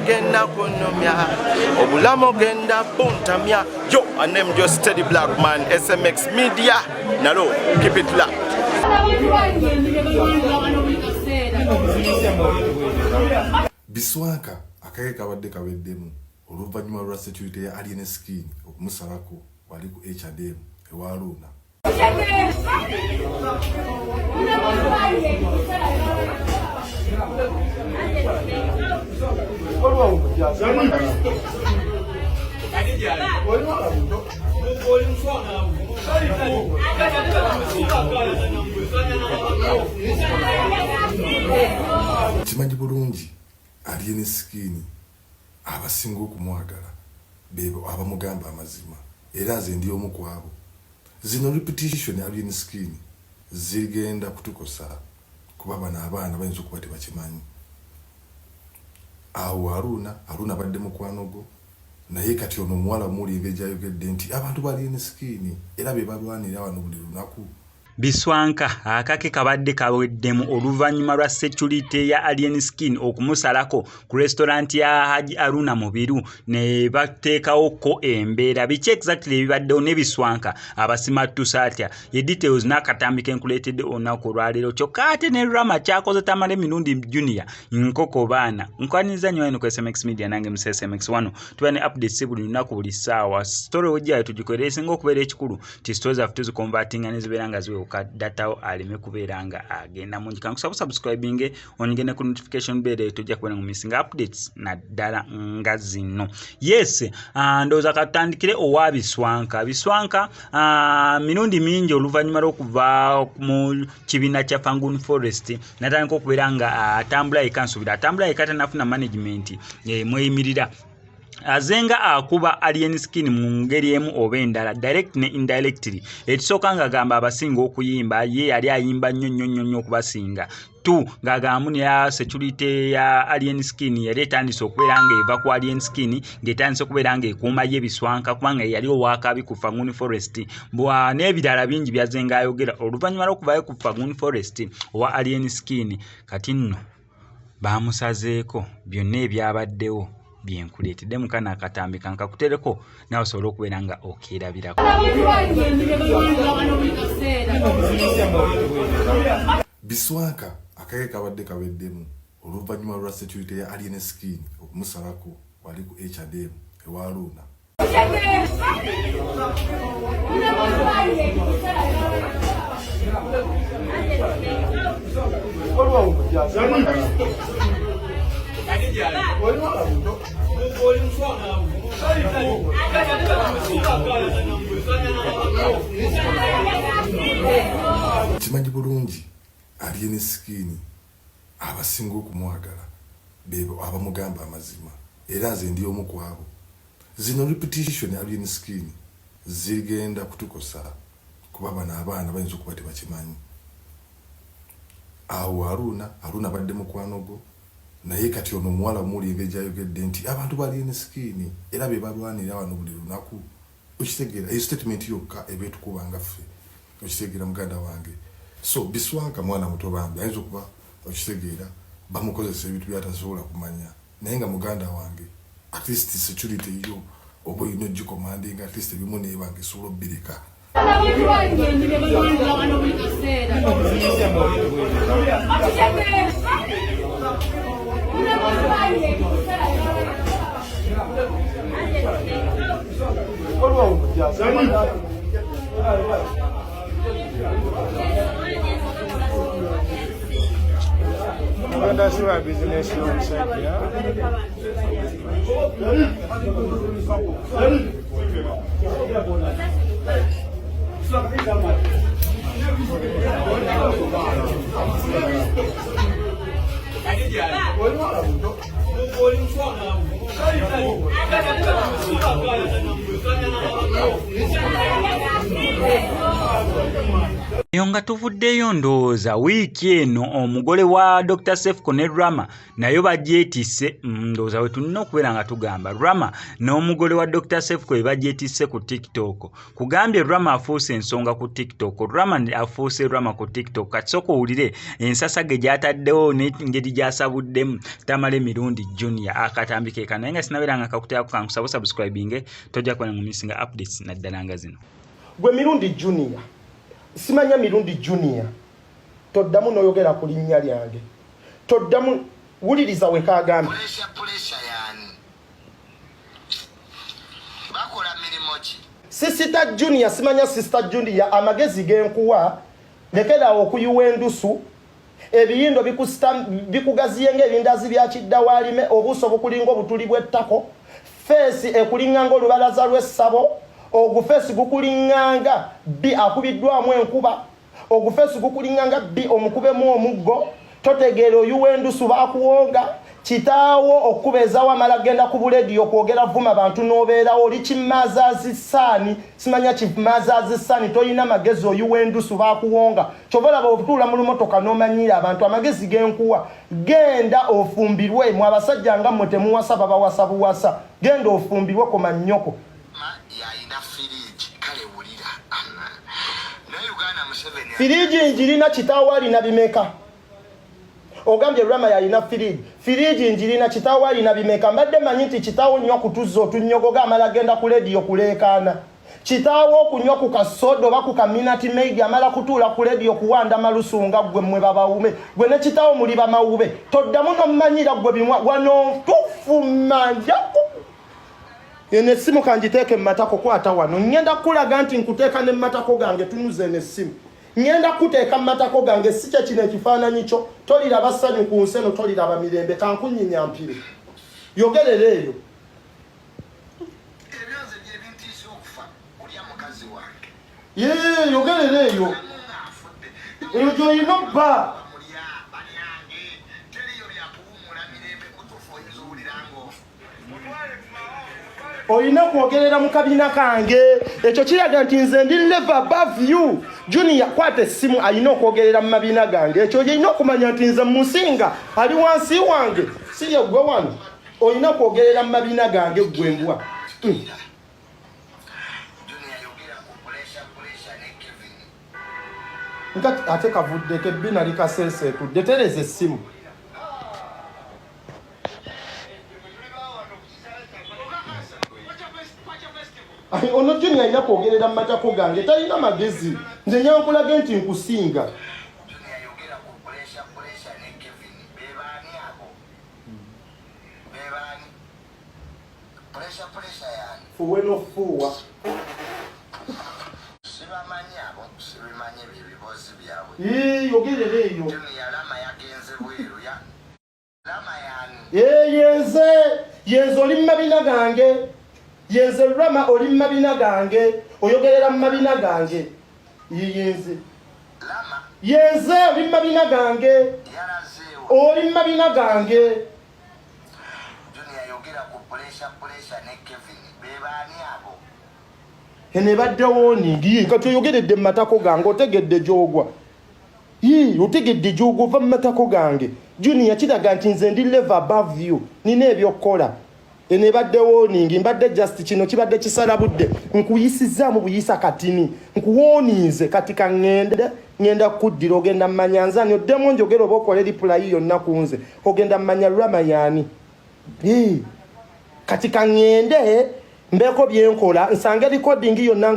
genda kunomya obulamu genda puntamya. Yo, I name just Steady Black Man, SMX Media. Nalo, keep it locked. Biswanku akake kabadde kaweddemu oluvannyuma lwa security ya alien skin okumusalako wali ku HDM ewa Aruna. Kimanyi bulungi alien skin abasinga okumwagala bebo abamugamba amazima era nze ndi omu ku abo. Zino repetition alien skin zigenda kutukosa kuba bana abaana bayinza okuba tebakimanyi. Awo Aruna badde mukwano gwo naye kati ono omuwala mulinga ejayogedde nti abantu ba alien skin era be balwanira wano buli lunaku. Biswanku akake kabadde kaweddemu oluvannyuma lwa security ya alien skin okumusalako ku restaurant ya Haji Aruna Mubiru ne bateekawo ko embeera biki exactly ebibaddewo ne Biswanku abasimattusa atya ye details n'akatambi kenkuleetedde olunaku olwaleero kyokka ate ne Rama kyakoze Tamale Mirundi Junior nkoko baana nkwaniriza nnyo eno ku SMX Media nange mu SMX wano tuba ne updates buli lunaku buli ssaawa story ojjayo tugikolera esinga okubeera ekikulu ti stories zaffe tuzikonvatinga ne zibeera nga ziwe data alime kubeera nga agenda mungi kankusaba subscribing onigene ku notification bell tujja kubona mu missing updates na dala nga zino. Yes, ndoza katandikire owa Biswanku mirundi mingi oluvannyuma lw'okuva mu kibiina kya Fangun Forest natandika okubeera nga atambula ekansubira atambula ekata nafuna management mweyimirira azenga akuba alien skin mu ngeri emu oba endala direct ne indirectly. Ekisooka nga gamba abasinga okuyimba ye yali ayimba nnyo okubasinga tu ng'agamu ya security ya alien skin yali etandise okubeera nga eva ku alien skin ng'etandise okubeera nga ekuuma ye Biswanku kubanga yali owakabi ku Fangun Forest n'ebirala bingi byazenga ayogera oluvannyuma lw'okuvayo ku Fangun Forest owa alien skin. Kati nno baamusazeeko byonna ebyabaddewo byenkuleetedde mukana akatambi kankakutereko nawe osobola okubeera nga okeerabirako. Biswanku akake kabadde kaweddemu oluvannyuma lwa security ya alien skin okumusalako wali ku HDM ewa Aruna. Kimanyi bulungi alien skin abasinga okumwagala bebo abamugamba amazima era nze ndi omu ku abo. Zino repetition alien skin zigenda kutukosa kuba bana abaana bayinza okuba tebakimanyi. Awo Aruna badde mukwano gwo naye kati ono omuwala mulinga ejayogedde nti abantu ba alien skin era be balwanira wano buli lunaku. Okitegeera statement yokka ebeetukubanga ffe okitegeera muganda wange. So Biswanku mwana muto bange ayinza okuba okitegeera bamukozesa ebintu byatasobola kumanya naye nga muganda wange at least security yo oba ino gikomanding at least ebimu neebanga esobola obbireka. That's why business loans Yonga tuvuddeyo ndowooza wiiki eno omugole wa Dr. Sefko ne Rama nayo bagyetisse ndowooza we tulina okubeera nga tugamba Rama n'omugole wa Dr. Sefko we bagyetisse ku TikTok. Kugambye Rama afuuse ensonga ku TikTok, Rama afuuse Rama ku TikTok. Kati sooka owulire ensasa ge gyataddewo n'engeri gy'asabuddemu Tamale Mirundi Junior akatambi ke kano. Naye nga sinabeera nga kakuteako kankusaba subscribing tojja kubona ngumisinga updates naddala nga zino. Gwe Mirundi Junior simanya Mirundi Junior toddamu noyogera ku linnya lyange, toddamu wuliriza we kagambye pulisha yani bakola mirimo ki Sister Junior simanya Sister Junior amagezi genkuwa lekera okuyuwa endusu ebiyindo bikugaziye ng'ebindazi bya kiddawalime obuso bukulinga obutuli bw'ettako feesi ekulinganga olubalaza lw'essabo ogufeesi gukulinganga bi akubiddwamu enkuba ogufeesi gukulinganga bi omukubemu omuggo totegeera oyuwa endusu baakuwonga kitaawo okubeezawo amala genda ku bulediyo kwogera vuma abantu n'obeerawo oli kimazaazisaani simanya kimazaazisaani toyina magezi oyuwa endusu baakuwonga kyova olaba otuula mu lumotoka n'omanyira abantu amagezi genkuwa genda ofumbirwe mu abasajja nga mmwe temuwasa babawasa buwasa genda ofumbirwe ku mannyoko firiji njirina kitaawo alina bimeka ogambye Rama yalina firiji njirina kitaawo alina bimeka mbadde manyi nti kitaawo nnyo kutuzza otunyogoga amala genda ku lediyo kuleekaana kitaawo okunywa ku kasodo oba ku kaminati meigi amala kutuula ku lediyo kuwanda malusunga gwe mmwe babawume gwe ne kitaawo muli bamawube toddamu nomumanyira gwe bimwa wano tufumanjaku ene simu kanjiteeke mu matako kwata wano ngenda kulaga nti nkuteeka ne mu matako gange tunuze ne simu ngenda kuteeka mu matako gange si kye kino ekifaananyi kyo toliraba ssanyu ku nsi eno toliraba mirembe kankunyinya mpire yogerera eyo yogerera eyo eyo gy'olina obba olina kwogerera mu kabina kange ekyo kiraga nti nze ndi level above you. Junior kwate simu alina okwogerera mu mabina gange ekyo olina okumanya nti nze musinga ali wansi wange si ye gwe wano olina kwogerera mu mabina gange gwembwa nkati ate kavudde kebbina likasenseetudde tereza essimu ono Junior alina kwogerera mu matako gange talina magezi nze nyankulage nti nkusinga fuwe nofuuwa yogerera eyo yenze oli mu mabina gange yenze Rama oli mu mabina gange oyogerera mu mabina gange yenze oli mu mabina gange oli mu mabina gange ene baddewo ningi kati oyogeredde mu matako gange otegedde gyogwa otegedde gyogwa ova mu matako gange Junior kiraga nti nze ndi level above you nina ebyokukola ene baddewo ningi mbadde just kino kibadde kisala budde nkuyisizaamu buyisa katini nkuwooninze kati ngenda kuddira ogenda mmanya nzani oddemu njogera oba okola reply yonna ku nze ogenda mmanya Rama yaani kati kangende mbeeko byenkola nsange recording yonna